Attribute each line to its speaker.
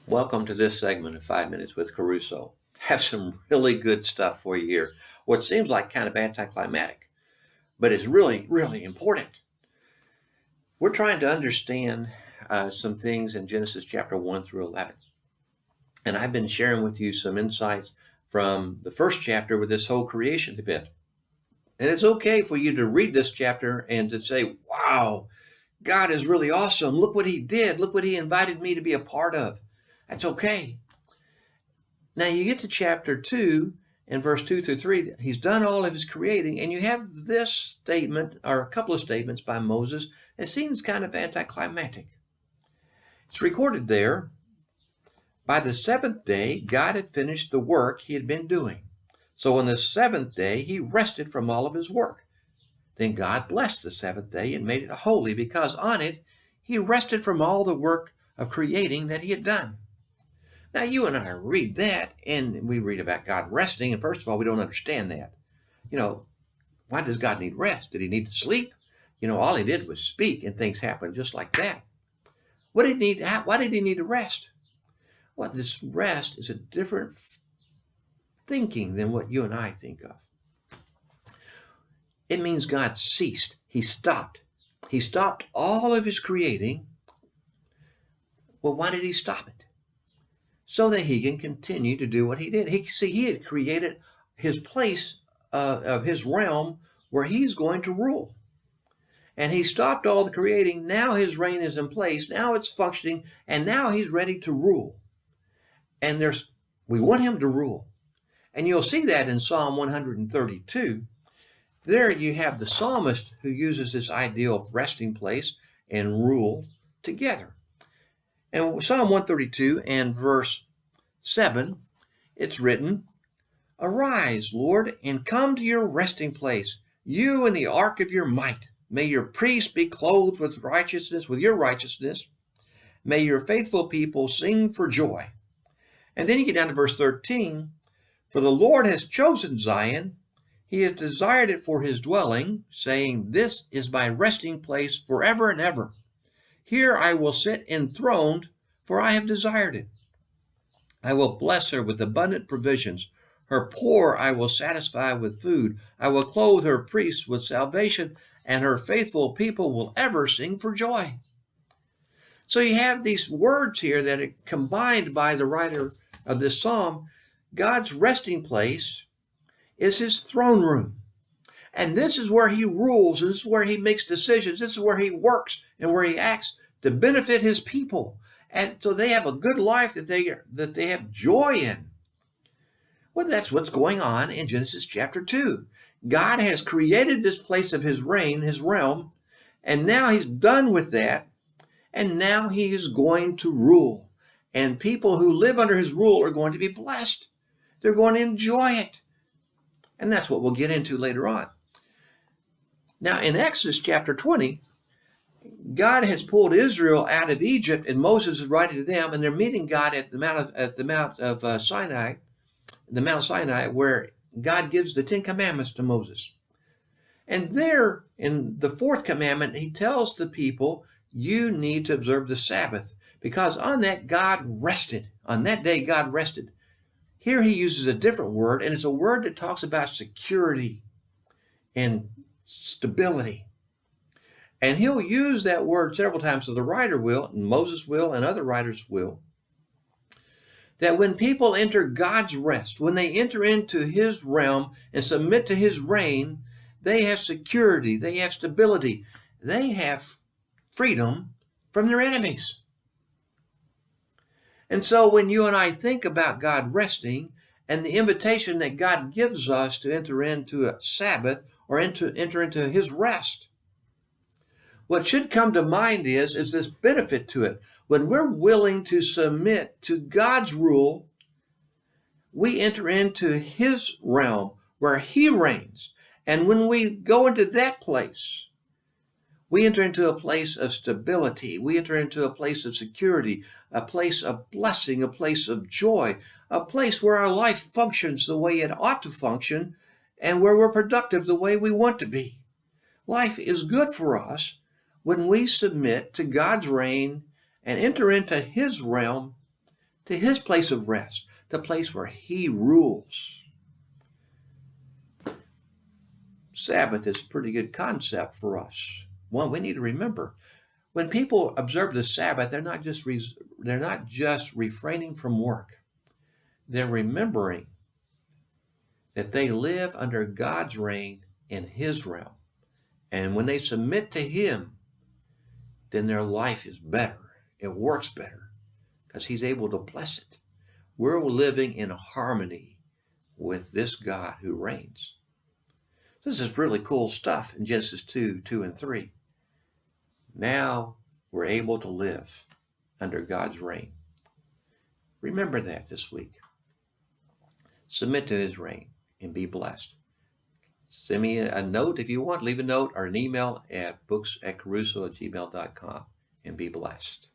Speaker 1: Welcome to this segment of 5 Minutes with KeRusso. Have some really good stuff for you here. What seems like kind of anticlimactic, but is really, really important. We're trying to understand some things in Genesis chapter 1 through 11. And I've been sharing with you some insights from the first chapter with this whole creation event. And it's okay for you to read this chapter and to say, wow, God is really awesome. Look what he did. Look what he invited me to be a part of. That's okay. Now you get to chapter 2 and verse 2 through 3. He's done all of his creating, and you have this statement, or a couple of statements by Moses that seems kind of anticlimactic. It's recorded there, by the seventh day, God had finished the work he had been doing. So on the seventh day, he rested from all of his work. Then God blessed the seventh day and made it holy, because on it he rested from all the work of creating that he had done. Now, you and I read that, and we read about God resting, and first of all, we don't understand that. Why does God need rest? Did he need to sleep? All he did was speak, and things happened just like that. Why did he need to rest? Well, this rest is a different thinking than what you and I think of. It means God ceased. He stopped. He stopped all of his creating. Well, why did he stop it? So that he can continue to do what he did. He had created his place of his realm where he's going to rule. And he stopped all the creating. Now his reign is in place. Now it's functioning. And now he's ready to rule. And we want him to rule. And you'll see that in Psalm 132. There you have the psalmist who uses this idea of resting place and rule together. And Psalm 132 and verse 7, it's written, "Arise, Lord, and come to your resting place, you in the ark of your might. May your priests be clothed with righteousness, with your righteousness. May your faithful people sing for joy." And then you get down to verse 13, "For the Lord has chosen Zion. He has desired it for his dwelling, saying, this is my resting place forever and ever. Here I will sit enthroned, for I have desired it. I will bless her with abundant provisions. Her poor I will satisfy with food. I will clothe her priests with salvation, and her faithful people will ever sing for joy." So you have these words here that are combined by the writer of this psalm. God's resting place is his throne room. And this is where he rules. This is where he makes decisions. This is where he works and where he acts to benefit his people. And so they have a good life that they have joy in. Well, that's what's going on in Genesis chapter 2. God has created this place of his reign, his realm, and now he's done with that. And now he is going to rule. And people who live under his rule are going to be blessed. They're going to enjoy it. And that's what we'll get into later on. Now, in Exodus chapter 20, God has pulled Israel out of Egypt, and Moses is writing to them, and they're meeting God at the Mount Sinai, where God gives the 10 Commandments to Moses. And there, in the fourth commandment, he tells the people, you need to observe the Sabbath, because on that God rested. On that day, God rested. Here he uses a different word, and it's a word that talks about security and stability. And he'll use that word several times, so the writer will, and Moses will, and other writers will, that when people enter God's rest, when they enter into his realm and submit to his reign, they have security, they have stability, they have freedom from their enemies. And so when you and I think about God resting and the invitation that God gives us to enter into a Sabbath or enter into his rest, what should come to mind is this benefit to it. When we're willing to submit to God's rule, we enter into his realm where he reigns. And when we go into that place, we enter into a place of stability. We enter into a place of security, a place of blessing, a place of joy, a place where our life functions the way it ought to function and where we're productive the way we want to be. Life is good for us when we submit to God's reign and enter into his realm to his place of rest, the place where he rules. Sabbath is a pretty good concept for us. One we need to remember. When people observe the Sabbath, they're not just refraining from work. They're remembering that they live under God's reign in his realm. And when they submit to him, then their life is better. It works better because he's able to bless it. We're living in harmony with this God who reigns. This is really cool stuff in Genesis 2, 2 and 3. Now we're able to live under God's reign. Remember that this week. Submit to his reign and be blessed. Send me a note if you want. Leave a note or an email at books@KeRusso@gmail.com and be blessed.